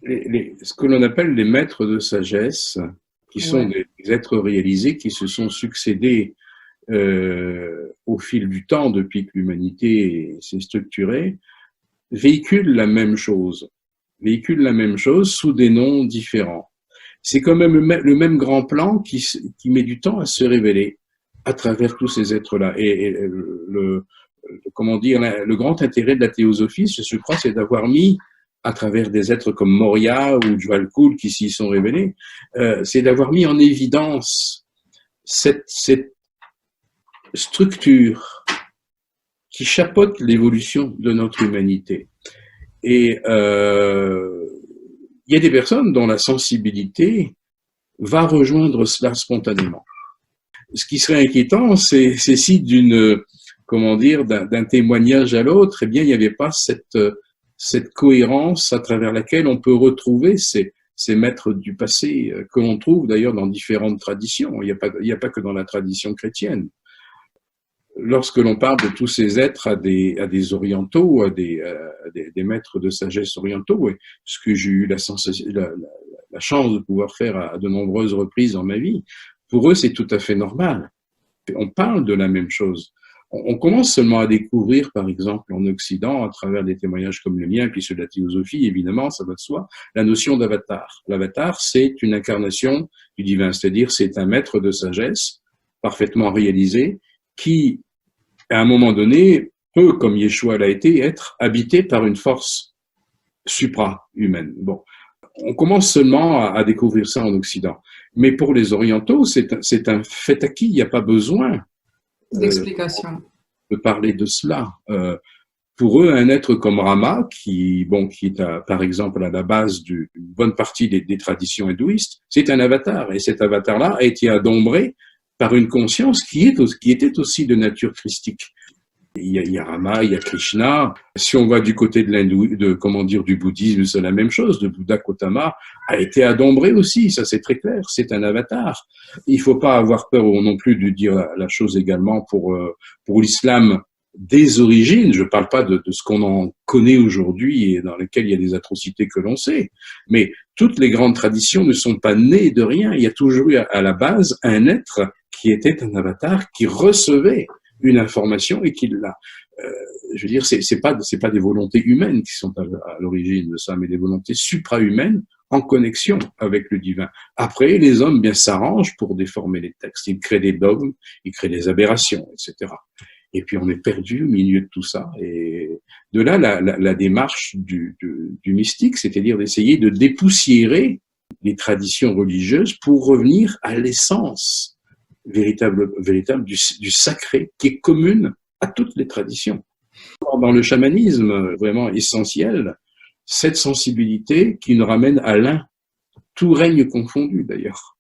ce que l'on appelle les maîtres de sagesse, qui sont Ouais. des êtres réalisés qui se sont succédés au fil du temps depuis que l'humanité s'est structurée, véhiculent la même chose, sous des noms différents. C'est quand même le même grand plan qui met du temps à se révéler à travers tous ces êtres-là. Et comment dire, le grand intérêt de la théosophie, je crois, c'est d'avoir mis à travers des êtres comme Moria ou Djwalkul qui s'y sont révélés, c'est d'avoir mis en évidence cette structure qui chapeaute l'évolution de notre humanité. Et il y a des personnes dont la sensibilité va rejoindre cela spontanément. Ce qui serait inquiétant, c'est si d'un témoignage à l'autre, eh bien, il n'y avait pas cette cohérence à travers laquelle on peut retrouver ces maîtres du passé que l'on trouve d'ailleurs dans différentes traditions. Il n'y a pas que dans la tradition chrétienne. Lorsque l'on parle de tous ces êtres à des orientaux, à des maîtres de sagesse orientaux, et ce que j'ai eu la chance de pouvoir faire à de nombreuses reprises dans ma vie, pour eux, c'est tout à fait normal. On parle de la même chose. On commence seulement à découvrir, par exemple, en Occident, à travers des témoignages comme le mien, puis ceux de la théosophie, évidemment, ça va de soi, la notion d'avatar. L'avatar, c'est une incarnation du divin, c'est-à-dire c'est un maître de sagesse parfaitement réalisé qui, à un moment donné, peut, comme Yeshua l'a été, être habité par une force supra-humaine. Bon, on commence seulement à découvrir ça en Occident. Mais pour les Orientaux, c'est un fait acquis, il n'y a pas besoin D'explication. de parler de cela. Pour eux, un être comme Rama, qui est par exemple à la base d'une bonne partie des traditions hindouistes, c'est un avatar. Et cet avatar-là a été adombré par une conscience qui était aussi de nature christique. Il y a Rama, il y a Krishna. Si on va du côté de du bouddhisme, c'est la même chose. Le Bouddha Gautama a été adombré aussi, ça c'est très clair. C'est un avatar. Il faut pas avoir peur non plus de dire la chose également pour l'islam des origines. Je parle pas de ce qu'on en connaît aujourd'hui et dans lesquelles il y a des atrocités que l'on sait. Mais toutes les grandes traditions ne sont pas nées de rien. Il y a toujours eu à la base un être qui était un avatar, qui recevait une information et qui l'a. Je veux dire, c'est pas des volontés humaines qui sont à l'origine de ça, mais des volontés supra-humaines en connexion avec le divin. Après, les hommes bien s'arrangent pour déformer les textes. Ils créent des dogmes, ils créent des aberrations, etc. Et puis on est perdu au milieu de tout ça. Et de là, la démarche du mystique, c'est-à-dire d'essayer de dépoussiérer les traditions religieuses pour revenir à l'essence véritable du sacré qui est commune à toutes les traditions. Dans le chamanisme vraiment essentiel, cette sensibilité qui nous ramène à l'un, tout règne confondu d'ailleurs.